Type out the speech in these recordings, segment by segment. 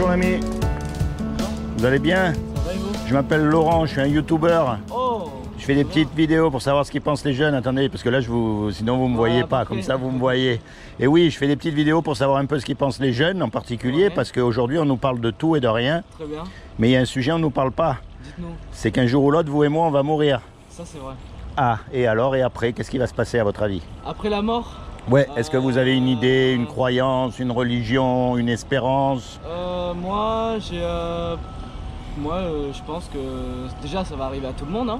Bonjour l'ami. Vous allez bien? Ça va et vous? Je m'appelle Laurent, je suis un youtubeur. Oh, Je fais des petites vidéos pour savoir ce qu'ils pensent les jeunes. Attendez, parce que là, sinon vous me voyez pas, comme ça vous me voyez. Et oui, je fais des petites vidéos pour savoir un peu ce qu'ils pensent les jeunes en particulier, Ouais. parce qu'aujourd'hui on nous parle de tout et de rien. très bien. Mais il y a un sujet, on nous parle pas. Dites-nous. C'est qu'un jour ou l'autre, vous et moi, on va mourir. Ça c'est vrai. Ah, et alors, et après, qu'est-ce qui va se passer à votre avis? Après la mort, Ouais, est-ce que vous avez une idée, une croyance, une religion, une espérance? moi je pense que déjà ça va arriver à tout le monde. Hein.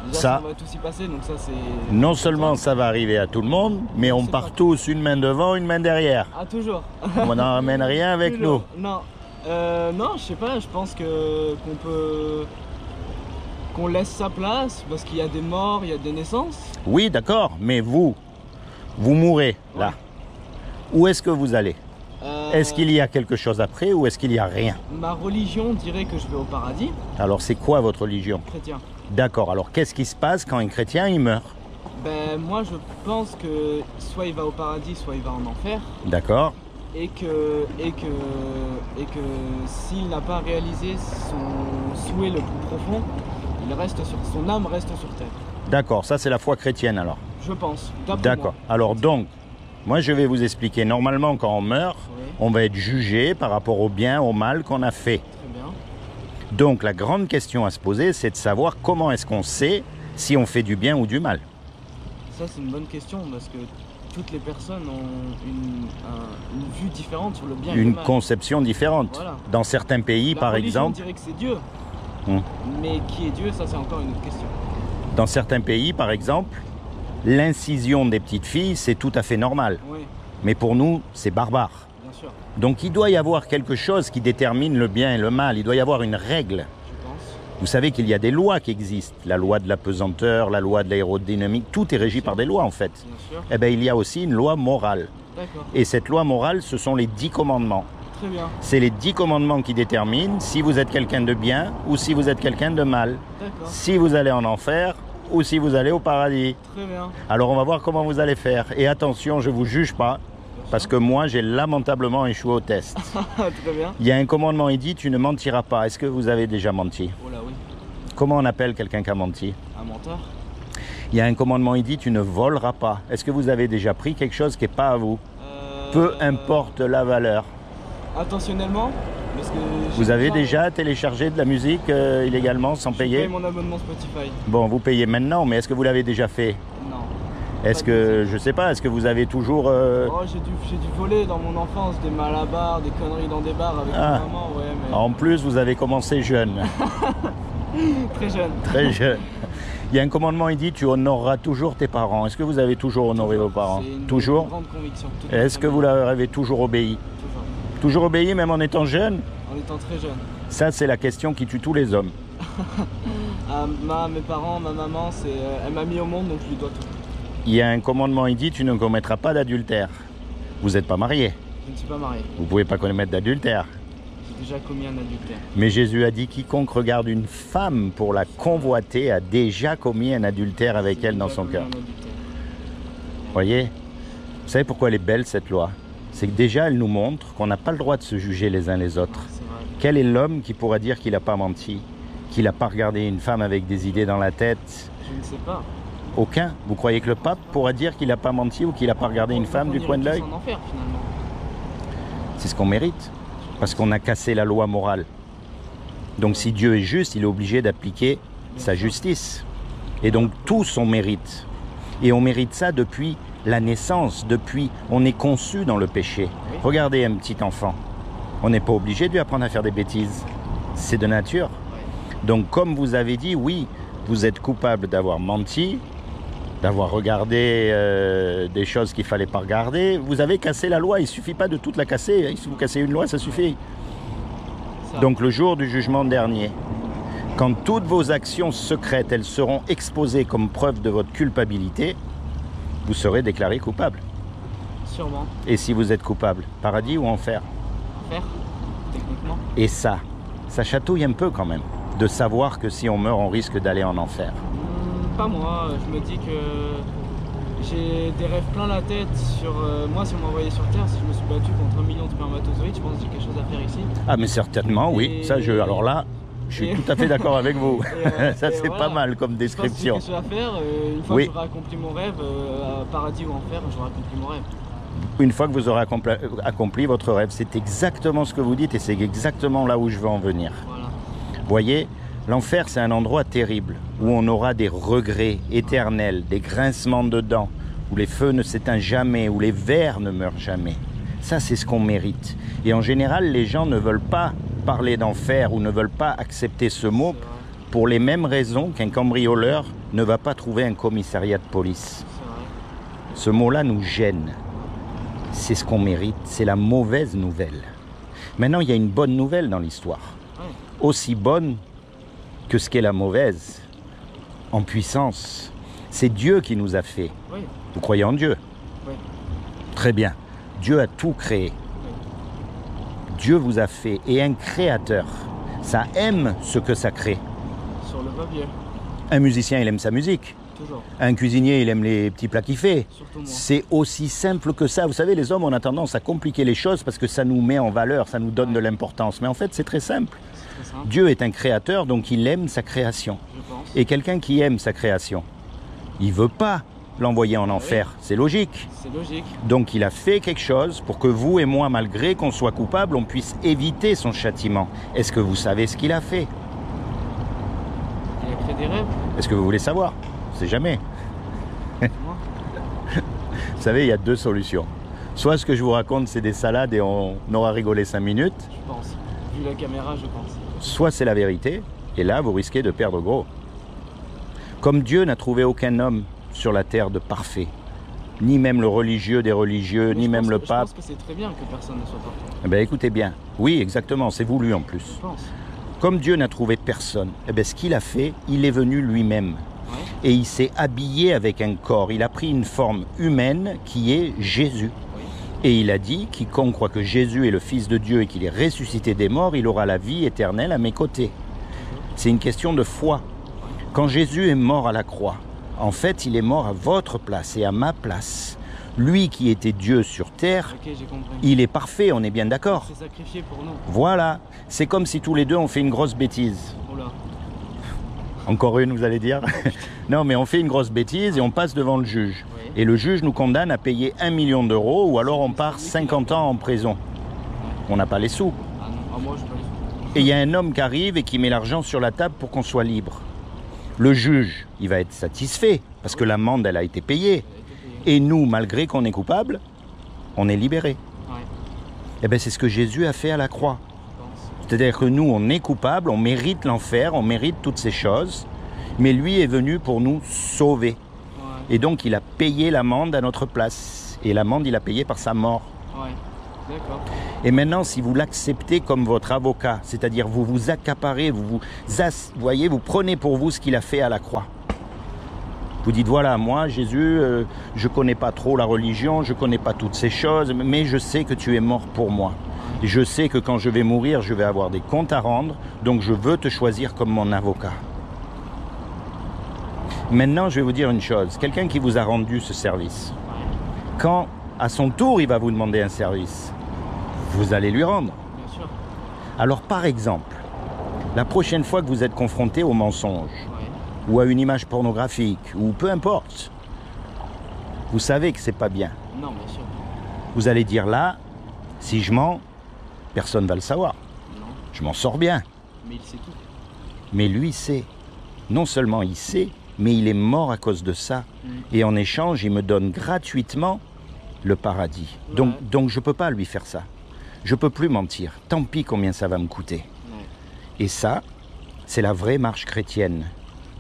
Déjà, Ça. on va tous y passer, donc ça c'est... Non seulement ça va arriver à tout le monde, mais on C'est part pas- tous une main devant, une main derrière. Ah toujours. On n'en ramène rien avec nous. Toujours. Non. Non, je sais pas, je pense qu'on laisse sa place parce qu'il y a des morts, il y a des naissances. Oui, d'accord, mais vous mourrez là. Où est-ce que vous allez? Est-ce qu'il y a quelque chose après ou est-ce qu'il n'y a rien? Ma religion dirait que je vais au paradis, Alors c'est quoi votre religion? chrétien. D'accord, alors qu'est-ce qui se passe quand un chrétien il meurt? Ben moi je pense que soit il va au paradis, soit il va en enfer. D'accord, Et que s'il n'a pas réalisé son souhait le plus profond, son âme reste sur terre. d'accord, ça c'est la foi chrétienne alors. Je pense. D'après D'accord, alors donc, moi je vais vous expliquer, normalement quand on meurt, Oui. on va être jugé par rapport au bien, au mal qu'on a fait. Très bien. Donc la grande question à se poser, c'est de savoir comment est-ce qu'on sait si on fait du bien ou du mal. Ça c'est une bonne question parce que toutes les personnes ont une vue différente sur le bien et le Une mal. conception différente. Voilà. Dans certains pays, La par religion exemple, dirait que c'est Dieu. Hmm. Mais qui est Dieu, ça c'est encore une autre question. dans certains pays, par exemple, l'incision des petites filles, c'est tout à fait normal. Oui, Mais pour nous, c'est barbare. bien sûr, Donc il doit y avoir quelque chose qui détermine le bien et le mal. Il doit y avoir une règle. je pense. Vous savez qu'il y a des lois qui existent. La loi de la pesanteur, la loi de l'aérodynamique, tout est régi par des lois en fait. Bien sûr. Eh bien, il y a aussi une loi morale. D'accord. Et cette loi morale, ce sont les 10 commandements. Très bien. C'est les 10 commandements qui déterminent si vous êtes quelqu'un de bien ou si vous êtes quelqu'un de mal. D'accord. Si vous allez en enfer ou si vous allez au paradis. Très bien. Alors on va voir comment vous allez faire. Et attention, je ne vous juge pas, parce que moi j'ai lamentablement échoué au test. Très bien. Il y a un commandement, il dit tu ne mentiras pas. Est-ce que vous avez déjà menti? Oh là oui. Comment on appelle quelqu'un qui a menti? Un menteur. Il y a un commandement, il dit tu ne voleras pas. Est-ce que vous avez déjà pris quelque chose qui n'est pas à vous? Peu importe la valeur. Intentionnellement parce que Vous avez déjà téléchargé de la musique illégalement sans Je paye payer? mon abonnement Spotify. Bon, vous payez maintenant, mais est-ce que vous l'avez déjà fait? Non. Est-ce Pas que, je sais pas, est-ce que vous avez toujours... Oh, j'ai dû voler dans mon enfance des malabars, des conneries dans des bars avec Ah. ma maman, ouais, mais En plus, vous avez commencé jeune, très jeune. très jeune. Il y a un commandement, il dit tu honoreras toujours tes parents. Est-ce que vous avez toujours honoré vos parents? C'est une Toujours? grande conviction. Tout à Est-ce fait que vous leur avez toujours obéi? Toujours. Toujours obéi, même en étant jeune? En étant très jeune. Ça, c'est la question qui tue tous les hommes. Mes parents, ma maman, elle m'a mis au monde donc je lui dois tout. Il y a un commandement, il dit tu ne commettras pas d'adultère. Vous n'êtes pas marié, Je ne suis pas marié. vous ne pouvez pas commettre d'adultère. J'ai déjà commis un adultère. Mais Jésus a dit quiconque regarde une femme pour la convoiter a déjà commis un adultère avec J'ai elle dans déjà son commis cœur. un adultère. Voyez? Vous savez pourquoi elle est belle cette loi? C'est que déjà elle nous montre qu'on n'a pas le droit de se juger les uns les autres. C'est vrai. Quel est l'homme qui pourra dire qu'il n'a pas menti? Qu'il n'a pas regardé une femme avec des idées dans la tête? Je ne sais pas. Aucun. Vous croyez que le pape pourra dire qu'il n'a pas menti ou qu'il n'a pas regardé une femme du On coin de irait l'œil? tous en enfer finalement. C'est ce qu'on mérite. Parce qu'on a cassé la loi morale. Donc si Dieu est juste, il est obligé d'appliquer sa justice. Et donc tous on mérite. Et on mérite ça depuis la naissance, depuis on est conçu dans le péché. Oui. Regardez un petit enfant. On n'est pas obligé de lui apprendre à faire des bêtises. C'est de nature. Ouais. Donc comme vous avez dit, oui, vous êtes coupable d'avoir menti, d'avoir regardé des choses qu'il ne fallait pas regarder. Vous avez cassé la loi, il ne suffit pas de toute la casser. Si vous cassez une loi, ça suffit. Ça. Donc le jour du jugement dernier, quand toutes vos actions secrètes, elles seront exposées comme preuve de votre culpabilité, vous serez déclaré coupable. Sûrement. Et si vous êtes coupable, paradis ou enfer? Enfer, techniquement. Et ça chatouille un peu quand même, de savoir que si on meurt, on risque d'aller en enfer. Pas moi, je me dis que J'ai des rêves plein la tête sur moi, si on m'envoyait sur Terre, si je me suis battu contre 1 million de spermatozoïdes, je pense que j'ai quelque chose à faire ici. Ah mais certainement, oui. Et- Ça, alors là, je suis tout à fait d'accord avec vous. Ça, et c'est voilà. pas mal comme Je pense que j'ai description. quelque chose à faire. Une fois Oui. que j'aurai accompli mon rêve, paradis ou enfer, j'aurai accompli mon rêve. Une fois que vous aurez accompli votre rêve, c'est exactement ce que vous dites et c'est exactement là où je veux en venir. Voilà. Voyez, l'enfer, c'est un endroit terrible où on aura des regrets éternels, des grincements de dents, où les feux ne s'éteignent jamais, où les vers ne meurent jamais. Ça, c'est ce qu'on mérite. Et en général, les gens ne veulent pas parler d'enfer ou ne veulent pas accepter ce mot C'est vrai. pour les mêmes raisons qu'un cambrioleur ne va pas trouver un commissariat de police. C'est vrai. Ce mot-là nous gêne. C'est ce qu'on mérite, c'est la mauvaise nouvelle. Maintenant, il y a une bonne nouvelle dans l'histoire. Ouais. Aussi bonne que ce qu'est la mauvaise, en puissance. C'est Dieu qui nous a fait. Oui. Vous croyez en Dieu? Oui. Très bien. Dieu a tout créé. Dieu vous a fait. Et un créateur, ça aime ce que ça crée. Sur le papier. Un musicien, il aime sa musique. Toujours. Un cuisinier, il aime les petits plats qu'il fait. Surtout moi. C'est aussi simple que ça. Vous savez, les hommes, on a tendance à compliquer les choses parce que ça nous met en valeur, ça nous donne de l'importance. Mais en fait, c'est très simple. C'est très simple, Dieu est un créateur, donc il aime sa création. je pense. Et quelqu'un qui aime sa création, il ne veut pas l'envoyer en enfer. C'est logique. C'est logique. Donc il a fait quelque chose pour que vous et moi, malgré qu'on soit coupable, on puisse éviter son châtiment. Est-ce que vous savez ce qu'il a fait? Il a créé des rêves. Est-ce que vous voulez savoir? C'est jamais. Moi. Vous savez, il y a deux solutions. Soit ce que je vous raconte, c'est des salades et on aura rigolé 5 minutes. Je pense. Vu la caméra, je pense. Soit c'est la vérité, et là, vous risquez de perdre gros. Comme Dieu n'a trouvé aucun homme sur la terre de parfait, ni même le religieux des religieux, Mais ni je même pense le que- pape. Je pense que c'est très bien que personne ne soit parfait. Eh bien, écoutez bien. Oui, exactement, c'est voulu en plus. Je pense. Comme Dieu n'a trouvé personne, eh bien, ce qu'il a fait, il est venu lui-même. Ouais. Et il s'est habillé avec un corps. Il a pris une forme humaine qui est Jésus. Oui. Et il a dit, quiconque croit que Jésus est le Fils de Dieu et qu'il est ressuscité des morts, il aura la vie éternelle à mes côtés. C'est une question de foi. Quand Jésus est mort à la croix, en fait, il est mort à votre place et à ma place. Lui qui était Dieu sur terre, Ok, j'ai compris. il est parfait, on est bien d'accord. C'est sacrifié pour nous. Voilà, c'est comme si tous les deux on fait une grosse bêtise. Oula. Encore une, vous allez dire? Non, mais on fait une grosse bêtise et on passe devant le juge. Oui. Et le juge nous condamne à payer 1 million d'euros ou alors on part 50 ans en prison. On n'a pas les sous. Ah non, ah, moi je peux aller. Et il y a un homme qui arrive et qui met l'argent sur la table pour qu'on soit libre. Le juge, il va être satisfait parce que l'amende, elle a été payée. Elle a été payée. Et nous, malgré qu'on est coupable, on est libérés. Ouais, Et bien, c'est ce que Jésus a fait à la croix. je pense. C'est-à-dire que nous, on est coupable, on mérite l'enfer, on mérite toutes ces choses. Mais lui est venu pour nous sauver. Ouais, Et donc, il a payé l'amende à notre place. Et l'amende, il a payé par sa mort. ouais. D'accord. Et maintenant, si vous l'acceptez comme votre avocat, c'est-à-dire vous vous accaparez, vous voyez, vous prenez pour vous ce qu'il a fait à la croix. Vous dites, voilà, moi, Jésus, je ne connais pas trop la religion, je ne connais pas toutes ces choses, mais je sais que tu es mort pour moi. Et je sais que quand je vais mourir, je vais avoir des comptes à rendre, donc je veux te choisir comme mon avocat. Maintenant, je vais vous dire une chose. Quelqu'un qui vous a rendu ce service, Ouais, quand à son tour, il va vous demander un service, vous allez lui rendre. bien sûr. Alors, par exemple, la prochaine fois que vous êtes confronté au mensonge, Ouais, ou à une image pornographique, ou peu importe, vous savez que c'est pas bien. non, bien sûr. Vous allez dire là, si je mens, personne ne va le savoir. Non, Je m'en sors bien. mais il sait tout. Mais lui sait. Non seulement il sait, mais il est mort à cause de ça. Et en échange, il me donne gratuitement le paradis. Donc je ne peux pas lui faire ça. Je ne peux plus mentir. Tant pis combien ça va me coûter. Ouais, Et ça, c'est la vraie marche chrétienne.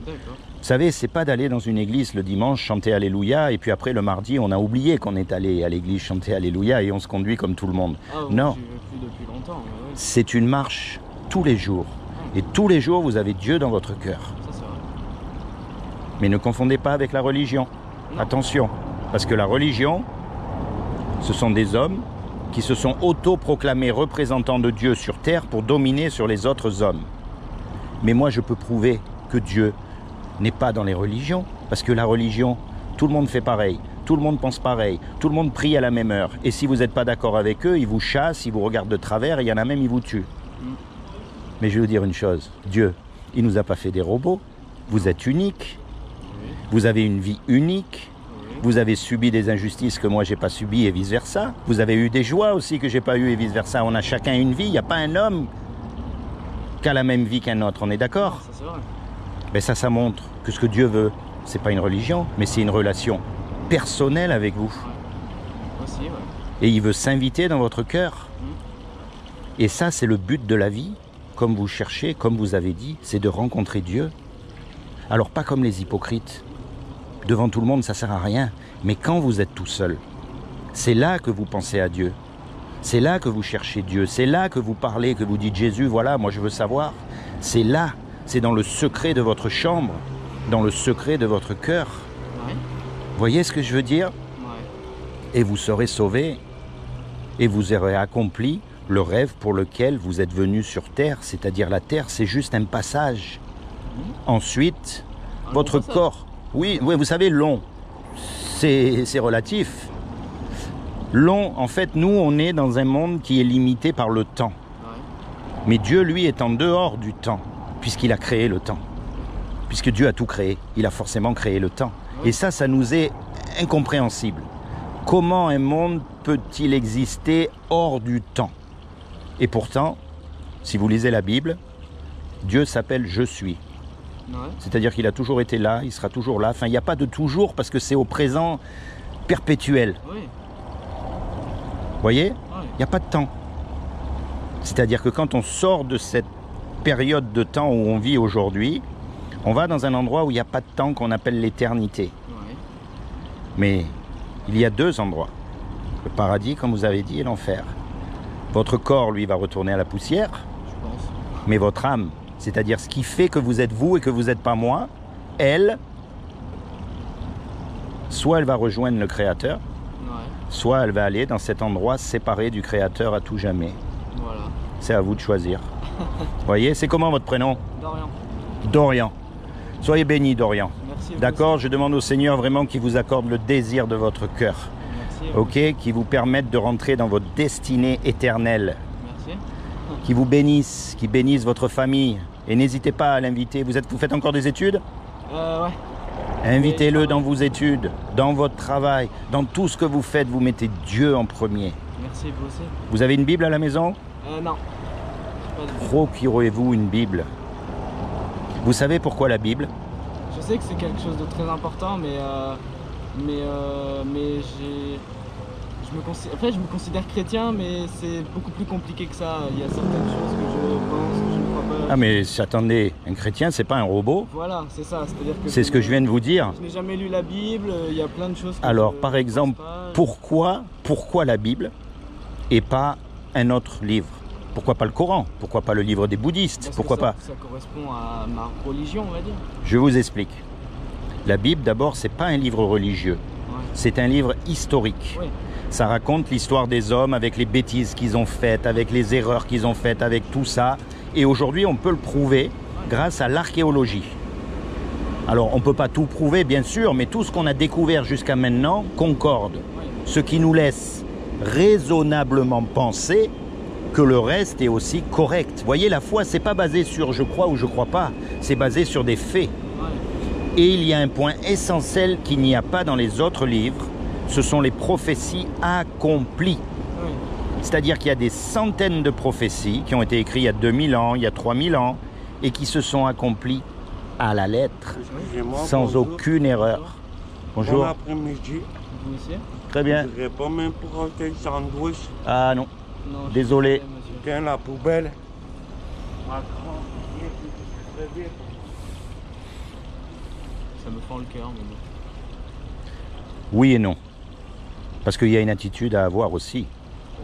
d'accord. Vous savez, c'est pas d'aller dans une église le dimanche chanter Alléluia et puis après le mardi on a oublié qu'on est allé à l'église chanter Alléluia et on se conduit comme tout le monde. Ah, Non. j'y vais plus depuis longtemps, mais ouais, C'est une marche tous les jours. Et tous les jours vous avez Dieu dans votre cœur. ça c'est vrai. Mais ne confondez pas avec la religion. Non. Attention, parce que la religion, ce sont des hommes qui se sont auto-proclamés représentants de Dieu sur terre pour dominer sur les autres hommes. Mais moi je peux prouver que Dieu n'est pas dans les religions, parce que la religion, tout le monde fait pareil, tout le monde pense pareil, tout le monde prie à la même heure. Et si vous n'êtes pas d'accord avec eux, ils vous chassent, ils vous regardent de travers, et il y en a même, ils vous tuent. Mais je vais vous dire une chose, Dieu, il ne nous a pas fait des robots, vous êtes uniques, vous avez une vie unique, vous avez subi des injustices que moi j'ai pas subies et vice-versa, vous avez eu des joies aussi que j'ai pas eues et vice-versa, on a chacun une vie, il n'y a pas un homme qui a la même vie qu'un autre, on est d'accord? Ça c'est vrai. Ben ça montre que ce que Dieu veut, c'est pas une religion, mais c'est une relation personnelle avec vous. Aussi, ouais. Et il veut s'inviter dans votre cœur. Et ça, c'est le but de la vie, comme vous cherchez, comme vous avez dit, c'est de rencontrer Dieu. Alors pas comme les hypocrites. Devant tout le monde, ça sert à rien. Mais quand vous êtes tout seul, c'est là que vous pensez à Dieu. C'est là que vous cherchez Dieu. C'est là que vous parlez, que vous dites Jésus, voilà, moi je veux savoir. C'est là, c'est dans le secret de votre chambre, dans le secret de votre cœur. Ouais. Voyez ce que je veux dire? Ouais. Et vous serez sauvés. Et vous aurez accompli le rêve pour lequel vous êtes venu sur terre. C'est-à-dire la terre, c'est juste un passage. Ensuite, votre corps. Oui, vous savez, long, c'est relatif. Long, en fait, nous, on est dans un monde qui est limité par le temps. Ouais. Mais Dieu, lui, est en dehors du temps, puisqu'il a créé le temps. Puisque Dieu a tout créé, il a forcément créé le temps. Ouais. Et ça nous est incompréhensible. Comment un monde peut-il exister hors du temps? Et pourtant, si vous lisez la Bible, Dieu s'appelle « Je suis ». Ouais. C'est-à-dire qu'il a toujours été là, il sera toujours là. Enfin, il n'y a pas de toujours parce que c'est au présent perpétuel. Oui. Vous voyez? Ouais. Il n'y a pas de temps. C'est-à-dire que quand on sort de cette période de temps où on vit aujourd'hui, on va dans un endroit où il n'y a pas de temps qu'on appelle l'éternité. Ouais. Mais il y a deux endroits. Le paradis, comme vous avez dit, et l'enfer. Votre corps, lui, va retourner à la poussière, Je pense. mais votre âme, c'est-à-dire ce qui fait que vous êtes vous et que vous n'êtes pas moi, elle, soit elle va rejoindre le Créateur, Ouais. soit elle va aller dans cet endroit séparé du Créateur à tout jamais. Voilà. C'est à vous de choisir. Vous voyez, c'est comment votre prénom? Dorian. Dorian. Soyez béni, Dorian. Merci. vous D'accord? aussi. Je demande au Seigneur vraiment qu'il vous accorde le désir de votre cœur. Merci. Ok? Qui vous permette de rentrer dans votre destinée éternelle. Merci. Qui vous bénisse, qui bénisse votre famille. Et n'hésitez pas à l'inviter. Vous faites encore des études? Ouais. Invitez-le Oui, dans vos études, dans votre travail, dans tout ce que vous faites. Vous mettez Dieu en premier. Merci, vous aussi. Vous avez une Bible à la maison? Non. J'ai pas de- Procurez-vous une Bible. Vous savez pourquoi la Bible? Je sais que c'est quelque chose de très important, mais je me considère chrétien, mais c'est beaucoup plus compliqué que ça. Il y a certaines choses que je pense, que je ne crois pas. Ah mais attendez, un chrétien c'est pas un robot. Voilà, c'est ça. C'est-à-dire que C'est ce que je viens de vous dire. Je n'ai jamais lu la Bible. Il y a plein de choses. Que Alors je par pense exemple, pas. pourquoi la Bible et pas un autre livre? Pourquoi pas le Coran? Pourquoi pas le livre des bouddhistes? Parce que Pourquoi pas? ça correspond à ma religion, on va dire. Je vous explique. La Bible d'abord c'est pas un livre religieux. Ouais. C'est un livre historique. Oui. Ça raconte l'histoire des hommes avec les bêtises qu'ils ont faites, avec les erreurs qu'ils ont faites, avec tout ça. Et aujourd'hui, on peut le prouver grâce à l'archéologie. Alors, on ne peut pas tout prouver, bien sûr, mais tout ce qu'on a découvert jusqu'à maintenant concorde. Ouais. Ce qui nous laisse raisonnablement penser que le reste est aussi correct. Vous voyez, la foi, c'est pas basé sur je crois ou je crois pas. C'est basé sur des faits. Ouais. Et il y a un point essentiel qu'il n'y a pas dans les autres livres. Ce sont les prophéties accomplies. Oui. C'est-à-dire qu'il y a des centaines de prophéties qui ont été écrites il y a 2000 ans, il y a 3000 ans, et qui se sont accomplies à la lettre, Excusez-moi, sans bonjour. aucune erreur. Bon Bonjour. après-midi. Vous aussi? Très bien. Je dirais pas même pour acheter le sandwich. Ah non. Non. je Désolé. suis désolé, monsieur. Tiens, la poubelle. Macron, très bien. Ça me fend le cœur, mais bon. Oui et non. Parce qu'il y a une attitude à avoir aussi.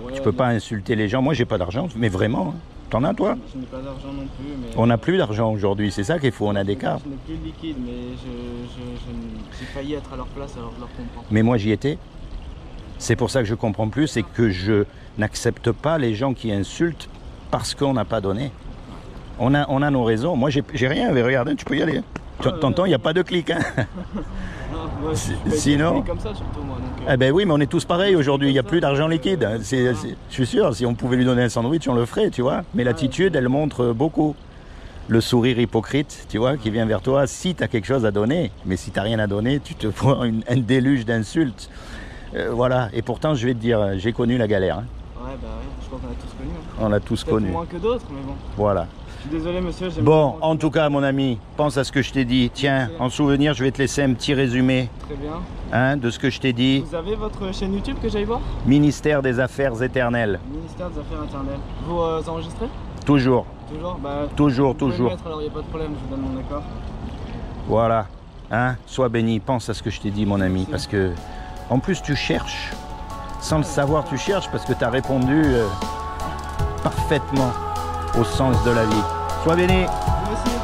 Ouais, Tu peux mais pas insulter les gens. Moi, j'ai pas d'argent, mais vraiment. Hein. T'en as, toi? Je n'ai pas d'argent non plus, mais. On n'a plus d'argent aujourd'hui. C'est ça qu'il faut. On a des cartes. Je n'ai plus de liquide, mais j'ai failli être à leur place, alors je leur comprends. Mais moi, j'y étais. C'est pour ça que je comprends plus. C'est que je n'accepte pas les gens qui insultent parce qu'on n'a pas donné. On a nos raisons. Moi, j'ai rien. Mais regardez, tu peux y aller. Hein. T'entends, il n'y a pas de clic. Hein. Ouais, je suis pas Sinon- comme ça surtout moi. Donc, Eh ben oui, mais on est tous pareils aujourd'hui, il n'y a plus d'argent liquide. Je suis sûr, si on pouvait lui donner un sandwich, on le ferait, tu vois. Mais l'attitude, elle montre beaucoup. Le sourire hypocrite, tu vois, qui vient vers toi, si tu as quelque chose à donner. Mais si tu n'as rien à donner, tu te prends un déluge d'insultes. Voilà, et pourtant, je vais te dire, j'ai connu la galère. Hein. Ouais, bah ouais, je crois qu'on a tous connu. Hein. On l'a tous Peut-être connu. moins que d'autres, mais bon. Voilà. Je suis désolé, monsieur. j'aime Bon, pas en tout cas, mon ami, pense à ce que je t'ai dit. Tiens, en souvenir, je vais te laisser un petit résumé Très bien. hein, de ce que je t'ai dit. Vous avez votre chaîne YouTube que j'aille voir? Ministère des Affaires éternelles. Ministère des Affaires Intérieures. Vous enregistrez? Toujours, Toujours? Bah, toujours, vous pouvez le toujours. mettre, alors il n'y a pas de problème, je vous donne mon accord. Voilà. Hein, sois béni, pense à ce que je t'ai dit, mon ami. Parce que, en plus, tu cherches. Sans le savoir, tu cherches parce que tu as répondu parfaitement au sens de la vie. Sois béni. Vous aussi.